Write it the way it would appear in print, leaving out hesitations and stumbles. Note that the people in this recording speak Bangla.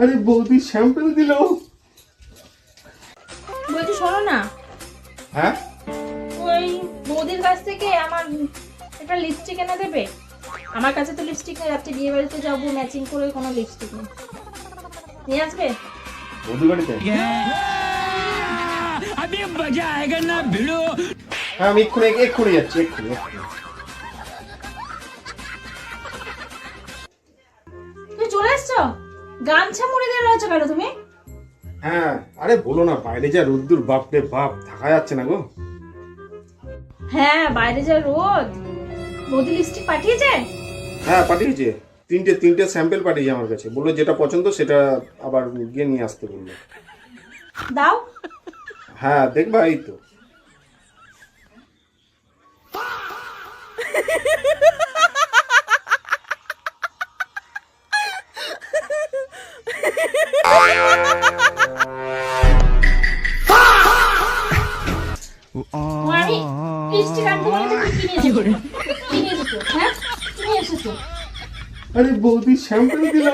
আরে বৌদি শ্যাম্পেল দিল। বলছি শোনো না, হ্যাঁ ওই বৌদির কাছ থেকে আমার একটা লিপস্টিক এনে দেবে? আমার কাছে তো লিপস্টিক নেই, রাত্রে বিয়ে বাড়িতে যাবো, ম্যাচিং করে কোনো লিপস্টিক নেই, নিয়ে আসবে? বৌদি বাড়িতে? হ্যাঁ আমি এক্ষুনি যাচ্ছি, এক্ষুনি। তুমি চলে এসছো? গামছা মুড়ে দিয়ে রয়েছো কেন তুমি? হ্যাঁ আরে বলো না, বাইরে যা রোদ্দুর, বাপরে বাপ, থাকা যাচ্ছে না গো। হ্যাঁ বাইরে যা রোদ। বৌদি লিপস্টিক পাঠিয়েছে? হ্যাঁ পাঠিয়েছে, তিনটে স্যাম্পেল পাঠিয়েছে আমার কাছে, বললো যেটা পছন্দ সেটা আবার গিয়ে নিয়ে আসতে বললো। দাও। হ্যাঁ দেখবা, এই তো। আমি লিপস্টিক আনতে বলে তো কি কিনে এসেছো? কিনে এসেছো? হ্যাঁ কিনে এসেছো? আরে বৌদি শ্যাম্পেল দিল।